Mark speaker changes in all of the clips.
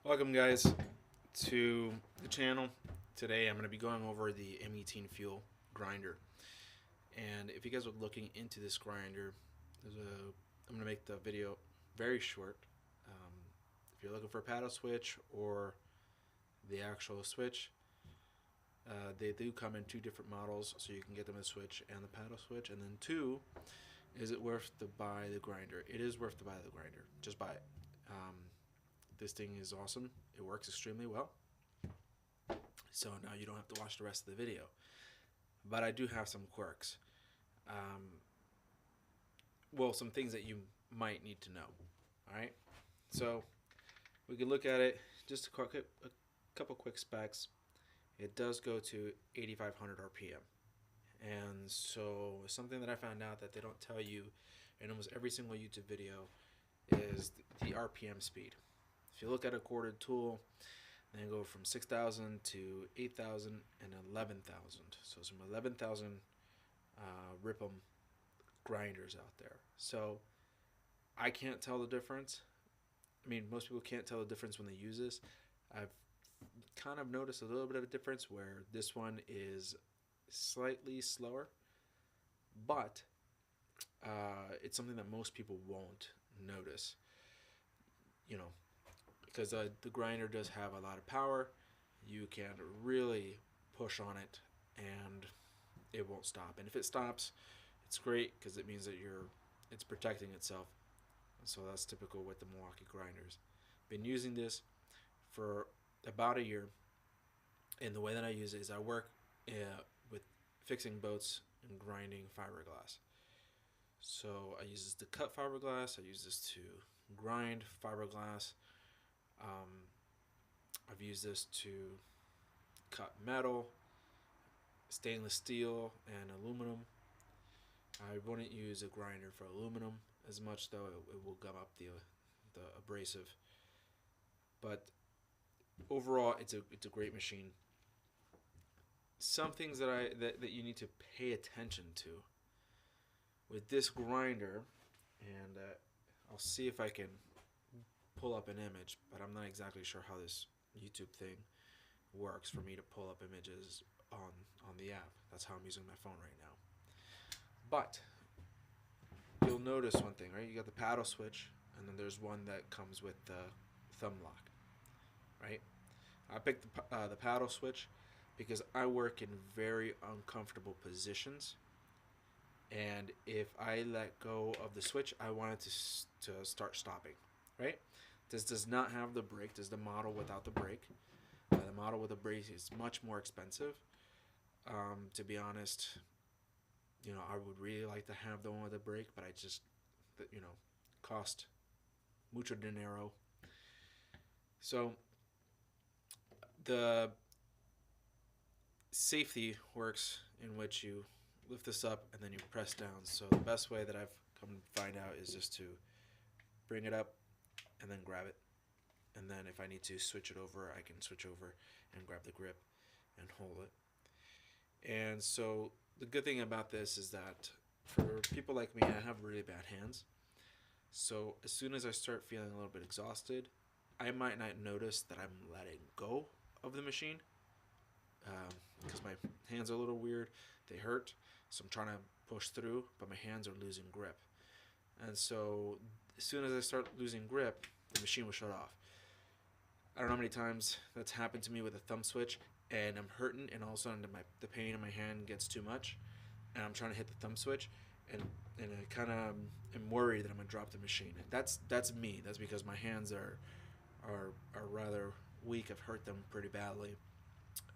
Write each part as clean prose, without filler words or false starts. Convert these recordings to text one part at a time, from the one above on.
Speaker 1: Welcome guys to the channel. Today I'm going to be going over the M18 fuel grinder. And if you guys are looking into this grinder, I'm going to make the video very short. If you're looking for a paddle switch or the actual switch, they do come in two different models, so you can get them the switch and the paddle switch. And then two, is it worth to buy the grinder? It is worth to buy the grinder. Just buy it. This thing is awesome. It works extremely well. So now you don't have to watch the rest of the video. But I do have some quirks. Well, some things that you might need to know. Alright? So we can look at it. Just a couple quick specs. It does go to 8,500 RPM. And so something that I found out that they don't tell you in almost every single YouTube video is the RPM speed. If you look at a corded tool, then go from 6,000 to 8,000 and 11,000. So some 11,000 RPM grinders out there. So I can't tell the difference. I mean, most people can't tell the difference when they use this. I've kind of noticed a little bit of a difference where this one is slightly slower, but it's something that most people won't notice. You know, because the grinder does have a lot of power. You can really push on it and it won't stop. And if it stops, it's great because it means that it's protecting itself. So that's typical with the Milwaukee grinders. Been using this for about a year, and the way that I use it is I work with fixing boats and grinding fiberglass. So I use this to cut fiberglass. I use this to grind fiberglass. I've used this to cut metal, stainless steel, and aluminum. I wouldn't use a grinder for aluminum as much, though it will gum up the abrasive. But overall, it's a great machine. Some things that you need to pay attention to with this grinder, and I'll see if I can pull up an image, but I'm not exactly sure how this YouTube thing works for me to pull up images on the app. That's how I'm using my phone right now. But you'll notice one thing, right? You got the paddle switch, and then there's one that comes with the thumb lock, right? I picked the paddle switch because I work in very uncomfortable positions, and if I let go of the switch, I want it to start stopping, right? This does not have the brake. This is the model without the brake. The model with the brake is much more expensive. To be honest, you know, I would really like to have the one with the brake, but cost mucho dinero. So the safety works in which you lift this up and then you press down. So the best way that I've come to find out is just to bring it up and then grab it, and then if I need to switch it over, I can switch over and grab the grip and hold it. And so the good thing about this is that for people like me, I have really bad hands. So as soon as I start feeling a little bit exhausted, I might not notice that I'm letting go of the machine because my hands are a little weird. They hurt, so I'm trying to push through, but my hands are losing grip. And so as soon as I start losing grip, the machine will shut off. I don't know how many times that's happened to me with a thumb switch, and I'm hurting, and all of a sudden the pain in my hand gets too much, and I'm trying to hit the thumb switch, and I kind of am worried that I'm gonna drop the machine. And that's me. That's because my hands are rather weak. I've hurt them pretty badly,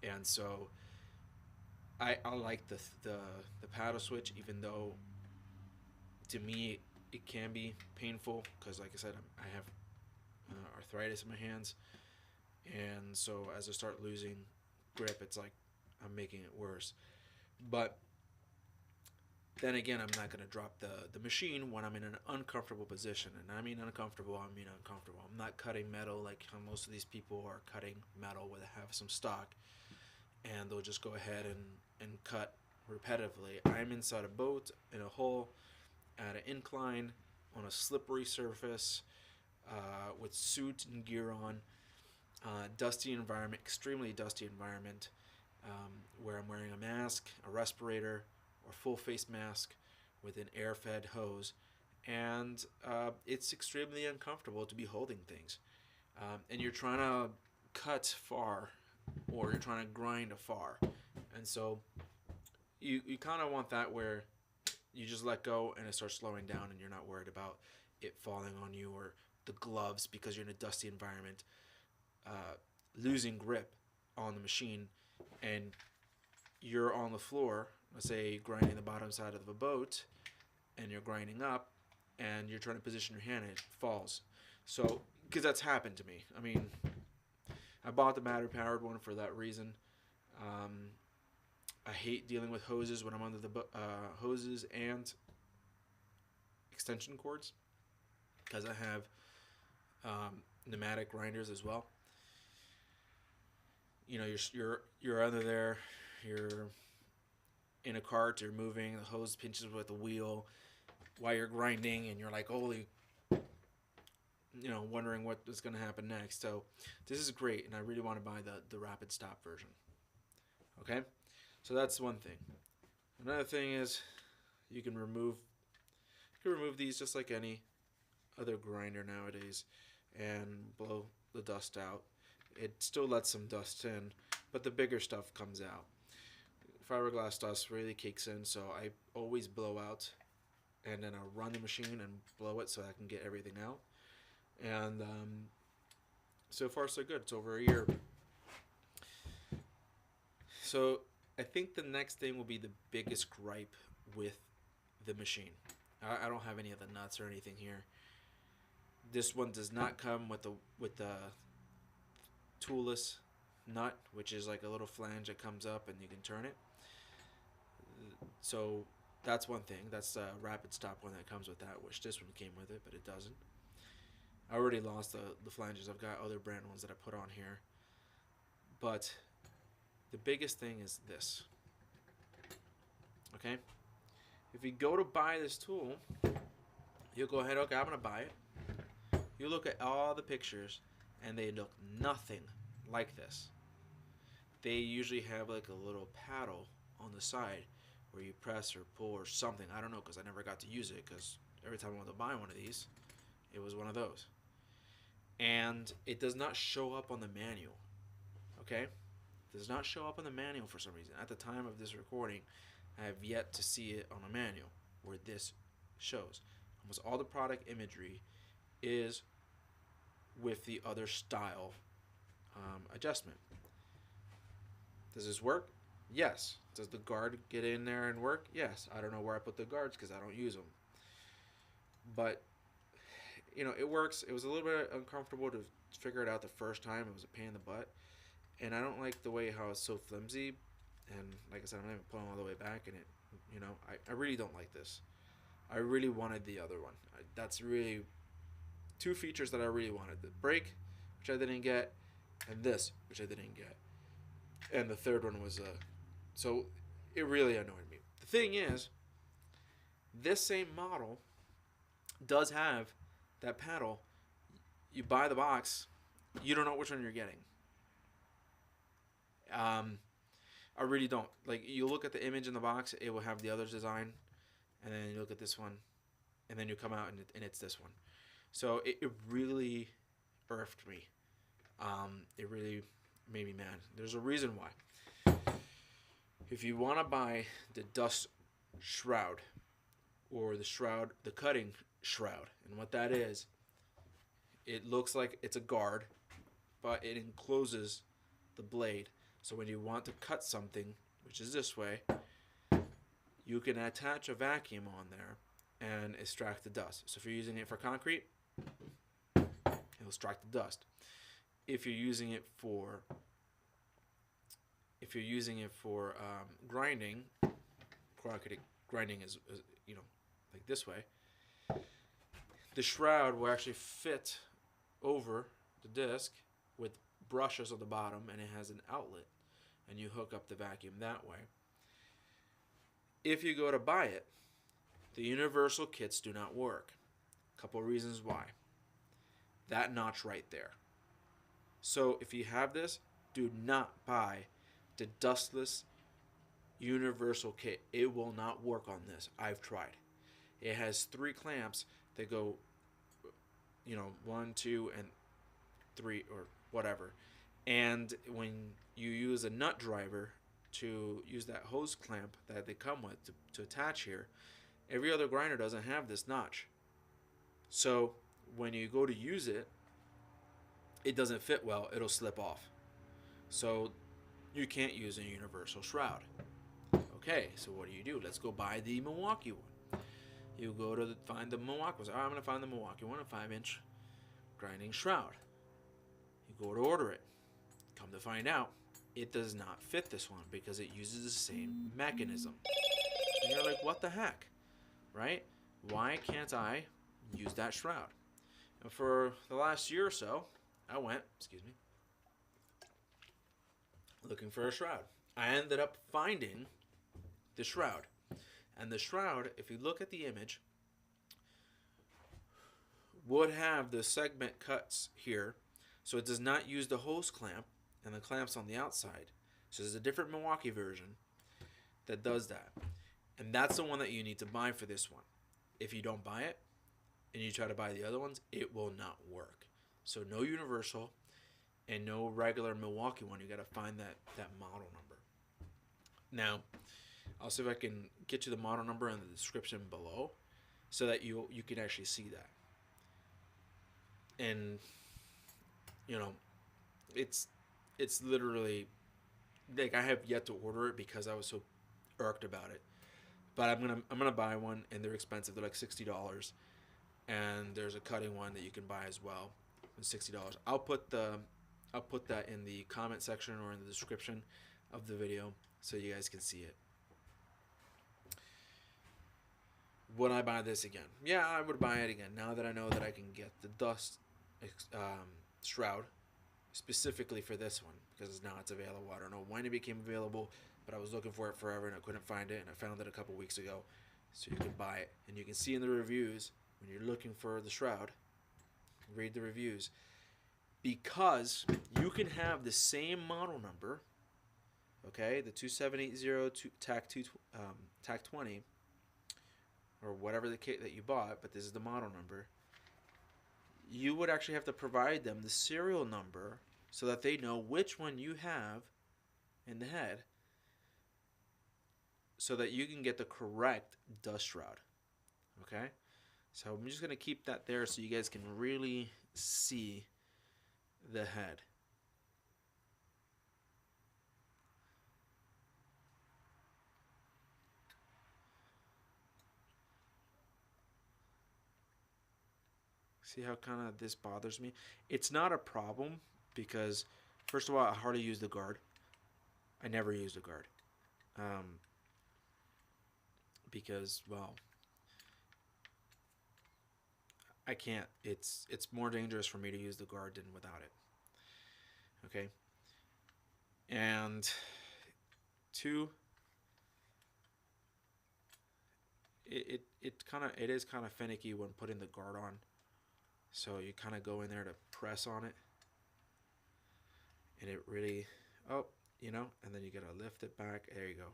Speaker 1: and so I like the paddle switch, even though to me it can be painful because, like I said, I have arthritis in my hands, and so as I start losing grip, it's like I'm making it worse. But then again, I'm not going to drop the machine when I'm in an uncomfortable position. And I mean uncomfortable, I mean uncomfortable. I'm not cutting metal like how most of these people are cutting metal where they have some stock, and they'll just go ahead and cut repetitively. I'm inside a boat, in a hole, at an incline, on a slippery surface, with suit and gear on, dusty environment, extremely dusty environment, where I'm wearing a mask, a respirator, or full face mask with an air-fed hose, and it's extremely uncomfortable to be holding things. And you're trying to cut far, or you're trying to grind far, and so you kind of want that where you just let go and it starts slowing down, and you're not worried about it falling on you, or the gloves, because you're in a dusty environment, losing grip on the machine, and you're on the floor, let's say grinding the bottom side of a boat, and you're grinding up, and you're trying to position your hand and it falls. So, because that's happened to me. I mean, I bought the battery powered one for that reason. I hate dealing with hoses when I'm under the hoses and extension cords, because I have pneumatic grinders as well. You know, you're under there, you're in a cart, you're moving, the hose pinches with the wheel while you're grinding, and you're like, holy, wondering what is going to happen next. So this is great, and I really want to buy the rapid stop version. Okay, so that's one thing. Another thing is you can remove these just like any other grinder nowadays and blow the dust out. It still lets some dust in, but the bigger stuff comes out. Fiberglass dust really kicks in, so I always blow out, and then I'll run the machine and blow it so I can get everything out. And so far so good. It's over a year. So I think the next thing will be the biggest gripe with the machine. I don't have any of the nuts or anything here. This one does not come with the toolless nut, which is like a little flange that comes up and you can turn it. So that's one thing. That's a rapid stop one that comes with that, which this one came with it, but it doesn't. I already lost the flanges. I've got other brand ones that I put on here. But the biggest thing is this. Okay? If you go to buy this tool, you'll go ahead, okay, I'm going to buy it. You look at all the pictures, and they look nothing like this. They usually have like a little paddle on the side where you press or pull or something. I don't know, because I never got to use it, because every time I wanted to buy one of these, it was one of those. And it does not show up on the manual. Okay? It does not show up on the manual for some reason. At the time of this recording, I have yet to see it on a manual where this shows. Almost all the product imagery is with the other style adjustment. Does this work? Yes. Does the guard get in there and work? Yes. I don't know where I put the guards because I don't use them. But, it works. It was a little bit uncomfortable to figure it out the first time. It was a pain in the butt. And I don't like the way how it's so flimsy. And like I said, I'm not even pulling all the way back. And I really don't like this. I really wanted the other one. That's really two features that I really wanted. The brake, which I didn't get, and this, which I didn't get. And the third one was so it really annoyed me. The thing is, this same model does have that paddle. You buy the box, you don't know which one you're getting. I really don't. Like, you look at the image in the box, it will have the other design, and then you look at this one, and then you come out and it's this one. So it really irked me. It really made me mad. There's a reason why. If you want to buy the dust shroud, or the cutting shroud, and what that is, it looks like it's a guard, but it encloses the blade. So when you want to cut something, which is this way, you can attach a vacuum on there and extract the dust. So if you're using it for concrete, it'll extract the dust. If you're using it for grinding, grinding is like this way, the shroud will actually fit over the disc with brushes on the bottom, and it has an outlet, and you hook up the vacuum that way. If you go to buy it, the universal kits do not work. A couple of reasons why. That notch right there. So if you have this, do not buy the dustless universal kit. It will not work on this. I've tried. It has 3 clamps that go, 1, 2, and 3, or whatever. And when you use a nut driver to use that hose clamp that they come with to attach here, every other grinder doesn't have this notch. So when you go to use it, it doesn't fit well. It'll slip off. So you can't use a universal shroud. Okay, so what do? Let's go buy the Milwaukee one. You go to find the Milwaukee one. I'm going to find the Milwaukee one, a 5-inch grinding shroud. You go to order it. Come to find out, it does not fit this one because it uses the same mechanism. And you're like, what the heck? Right? Why can't I use that shroud? And for the last year or so, I went, looking for a shroud. I ended up finding the shroud. And the shroud, if you look at the image, would have the segment cuts here. So it does not use the hose clamp and the clamps on the outside. So there's a different Milwaukee version that does that. And that's the one that you need to buy for this one. If you don't buy it and you try to buy the other ones, it will not work. So no universal and no regular Milwaukee one. You got to find that model number. Now, I'll see if I can get you the model number in the description below so that you can actually see that. And it's literally like I have yet to order it because I was so irked about it. But I'm gonna buy one, and they're expensive. They're like $60, and there's a cutting one that you can buy as well. It's $60. I'll put that in the comment section or in the description of the video so you guys can see it. Would I buy this again? Yeah, I would buy it again now that I know that I can get the dust shroud specifically for this one because now it's available. I don't know when it became available, but I was looking for it forever and I couldn't find it, and I found it a couple weeks ago. So you can buy it, and you can see in the reviews when you're looking for the shroud, read the reviews, because you can have the same model number, okay, the 2780 TAC 20 or whatever the kit that you bought, but this is the model number. You would actually have to provide them the serial number so that they know which one you have in the head so that you can get the correct dust shroud. Okay? So I'm just going to keep that there so you guys can really see the head. See how kind of this bothers me? It's not a problem because, first of all, I hardly use the guard. I never use the guard. Because, well, I can't. It's more dangerous for me to use the guard than without it. Okay? And 2, it is kind of finicky when putting the guard on. So you kind of go in there to press on it, and it really, and then you gotta lift it back. There you go.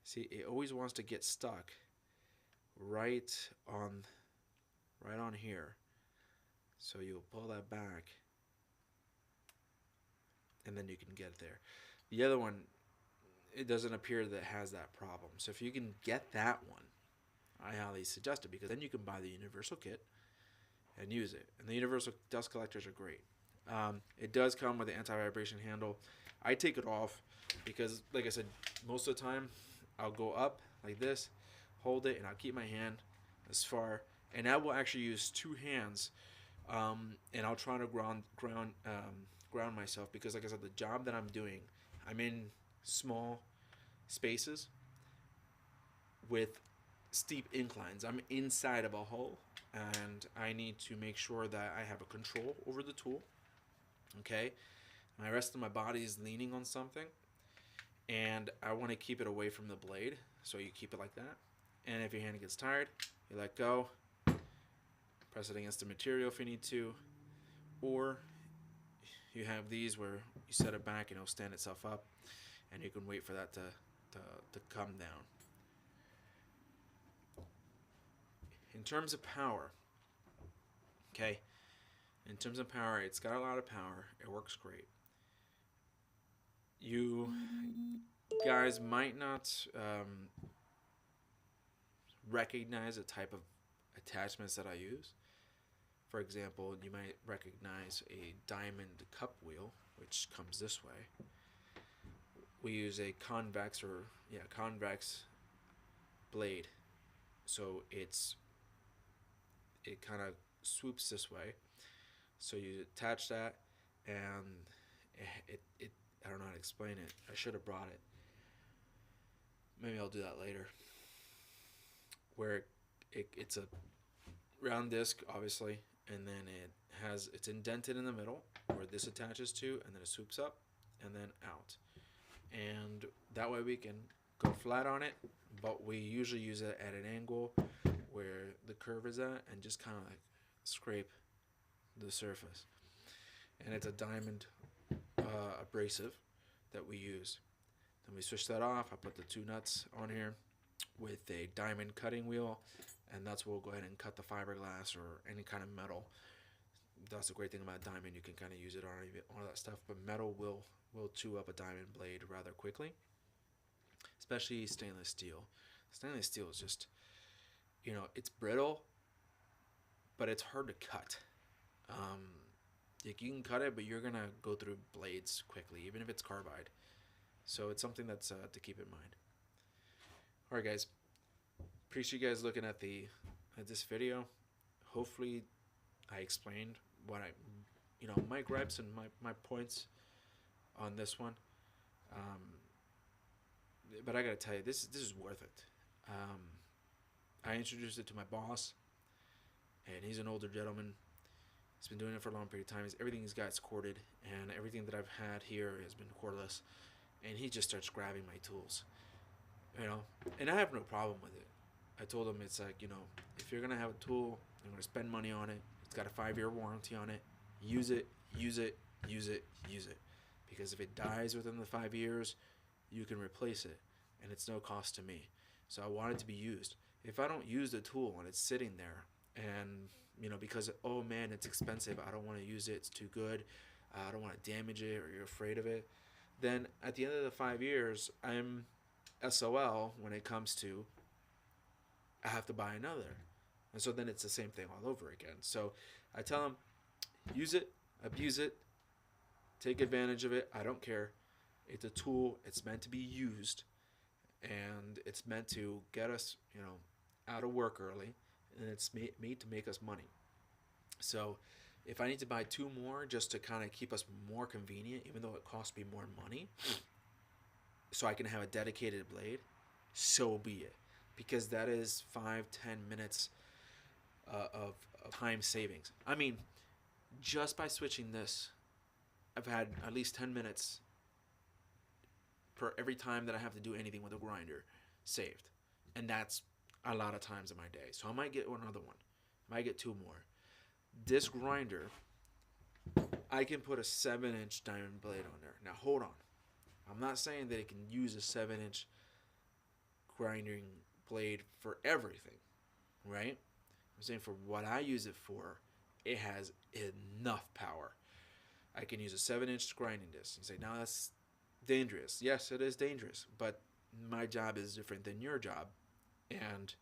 Speaker 1: See, it always wants to get stuck right on here. So you'll pull that back, and then you can get it there. The other one, it doesn't appear that it has that problem. So if you can get that one, I highly suggest it because then you can buy the universal kit and use it. And the universal dust collectors are great. It does come with an anti-vibration handle. I take it off because, like I said, most of the time I'll go up like this, hold it, and I'll keep my hand as far. And I will actually use 2 hands, and I'll try to ground myself because, like I said, the job that I'm doing, I'm in small spaces with steep inclines. I'm inside of a hole, and I need to make sure that I have a control over the tool. Okay, my rest of my body is leaning on something, and I want to keep it away from the blade, so you keep it like that. And if your hand gets tired, you let go, press it against the material if you need to, or you have these where you set it back and it'll stand itself up, and you can wait for that to come down. In terms of power, okay, in terms of power, it's got a lot of power. It works great. You guys might not recognize the type of attachments that I use. For example, you might recognize a diamond cup wheel, which comes this way. We use a convex blade, so it kind of swoops this way. So you attach that, and it I don't know how to explain it. I should have brought it. Maybe I'll do that later. Where it's a round disc, obviously, and then it's indented in the middle where this attaches to, and then it swoops up and then out. And that way we can go flat on it, but we usually use it at an angle where the curve is at, and just kind of like scrape the surface. And it's a diamond abrasive that we use. Then we switch that off. I put the 2 nuts on here with a diamond cutting wheel, and that's where we'll go ahead and cut the fiberglass or any kind of metal. That's the great thing about diamond. You can kind of use it on all that stuff, but metal will chew up a diamond blade rather quickly, especially stainless steel. Stainless steel is just, it's brittle, but it's hard to cut. You can cut it, but you're going to go through blades quickly, even if it's carbide. So it's something that's to keep in mind. All right, guys. Appreciate you guys looking at this video. Hopefully, I explained what my gripes and my points on this one. But I gotta tell you, this is worth it. I introduced it to my boss, and he's an older gentleman. He's been doing it for a long period of time. Everything he's got is corded, and everything that I've had here has been cordless. And he just starts grabbing my tools, and I have no problem with it. I told him, it's like, if you're gonna have a tool, you're gonna spend money on it. It's got a 5-year warranty on it. Use it, use it, use it, use it. Because if it dies within the 5 years, you can replace it, and it's no cost to me. So I want it to be used. If I don't use the tool and it's sitting there, and because, oh man, it's expensive, I don't want to use it, it's too good, I don't want to damage it, or you're afraid of it, then at the end of the 5 years, I'm SOL when it comes to, I have to buy another. And so then it's the same thing all over again. So I tell them, use it, abuse it, take advantage of it. I don't care. It's a tool. It's meant to be used, and it's meant to get us, out of work early, and it's made to make us money. So if I need to buy 2 more just to kind of keep us more convenient, even though it costs me more money, so I can have a dedicated blade, so be it. Because that is 5-10 minutes of time savings. I mean, just by switching this, I've had at least 10 minutes per every time that I have to do anything with a grinder saved. And that's a lot of times in my day. So I might get another one. I might get 2 more. This grinder, I can put a 7-inch diamond blade on there. Now, hold on. I'm not saying that it can use a 7-inch grinding blade for everything, right? I'm saying for what I use it for, it has enough power. I can use a 7-inch grinding disc. You say, now that's dangerous. Yes, it is dangerous, but my job is different than your job. And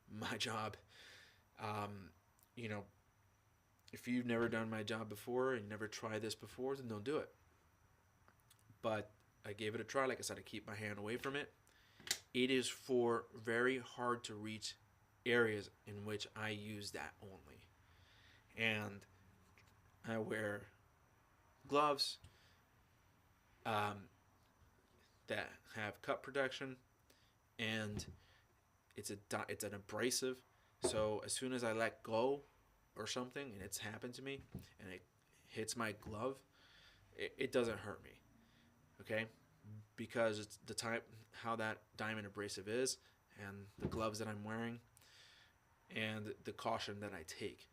Speaker 1: my job, if you've never done my job before and never tried this before, then don't do it. But I gave it a try. Like I said, I keep my hand away from it. It is for very hard to reach areas in which I use that only. And I wear gloves that have cut protection, and it's an abrasive. So as soon as I let go or something, and it's happened to me, and it hits my glove, it doesn't hurt me. Okay? Because it's the type, how that diamond abrasive is, and the gloves that I'm wearing, and the caution that I take.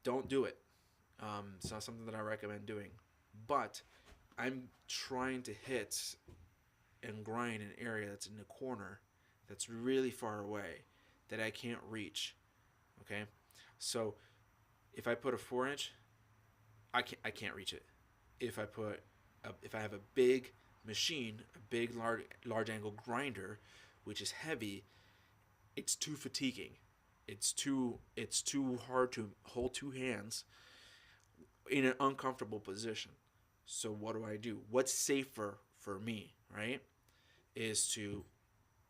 Speaker 1: Don't do it. It's not something that I recommend doing. But I'm trying to hit and grind an area that's in the corner that's really far away that I can't reach. Okay? So if I put a 4 inch, I can't reach it. If I have a big machine, a big large angle grinder, which is heavy, it's too fatiguing. It's too hard to hold two hands in an uncomfortable position. So what do? What's safer for me, right? Is to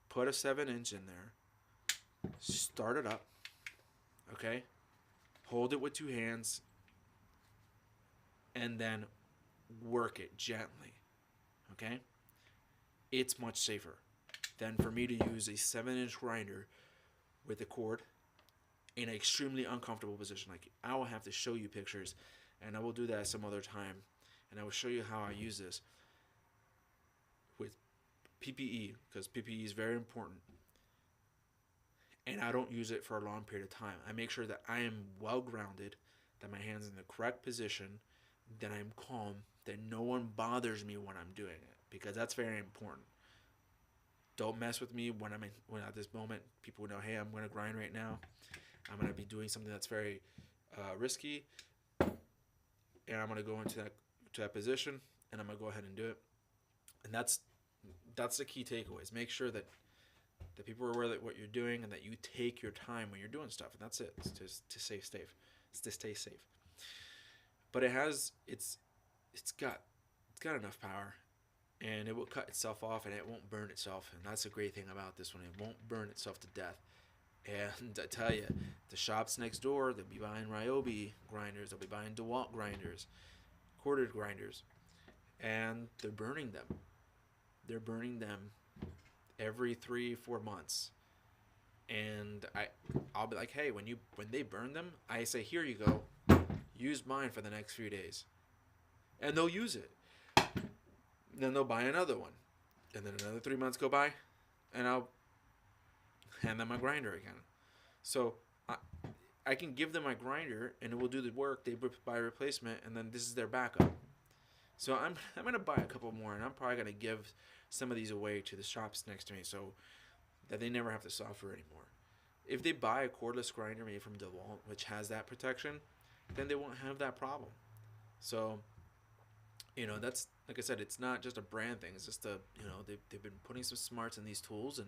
Speaker 1: put a 7 inch in there, start it up, okay? Hold it with two hands, and then work it gently, okay? It's much safer than for me to use a 7 inch grinder with a cord in an extremely uncomfortable position. Like, I will have to show you pictures, and I will do that some other time, and I will show you how I use this with PPE, because PPE is very important. And I don't use it for a long period of time. I make sure that I am well grounded, that my hand's in the correct position, that I'm calm, that no one bothers me when I'm doing it, because that's very important. Don't mess with me when at this moment. People know, hey, I'm going to grind right now. I'm going to be doing something that's very risky, and I'm going to go into that position, and I'm going to go ahead and do it. And that's the key takeaways. Make sure that people are aware of what you're doing, and that you take your time when you're doing stuff. And that's it. It's to stay safe. It's to stay safe. But it's got enough power, and it will cut itself off, and it won't burn itself. And that's the great thing about this one. It won't burn itself to death. And I tell you, the shops next door, they'll be buying Ryobi grinders, they'll be buying DeWalt grinders, corded grinders, and they're burning them. They're burning them every 3-4 months. And I'll be like, hey, when they burn them, I say, here you go, use mine for the next few days. And they'll use it. Then they'll buy another one. And then another 3 months go by, and I'll hand them my grinder again. So I can give them my grinder, and it will do the work. They buy a replacement, and then this is their backup. So I'm going to buy a couple more, and I'm probably going to give some of these away to the shops next to me, so that they never have to suffer anymore. If they buy a cordless grinder made from DeWalt, which has that protection, then they won't have that problem. So, that's, like I said, it's not just a brand thing. It's just they've been putting some smarts in these tools,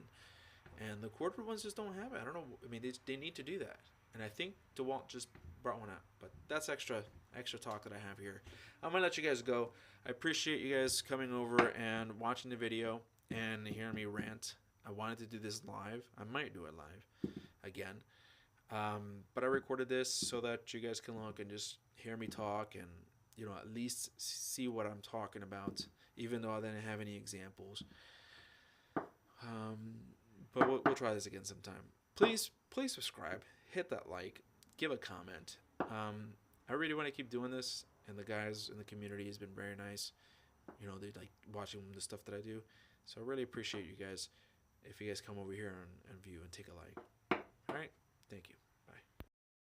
Speaker 1: and the corded ones just don't have it. I don't know. I mean, they need to do that. And I think DeWalt just brought one out. But that's extra talk that I have here. I'm going to let you guys go. I appreciate you guys coming over and watching the video and hearing me rant. I wanted to do this live. I might do it live again. But I recorded this so that you guys can look and just hear me talk and, at least see what I'm talking about, even though I didn't have any examples. But we'll try this again sometime. Please subscribe, hit that like, give a comment. I really want to keep doing this, and the guys in the community has been very nice. They like watching the stuff that I do. So I really appreciate you guys if you guys come over here and view and take a like. All right, thank you.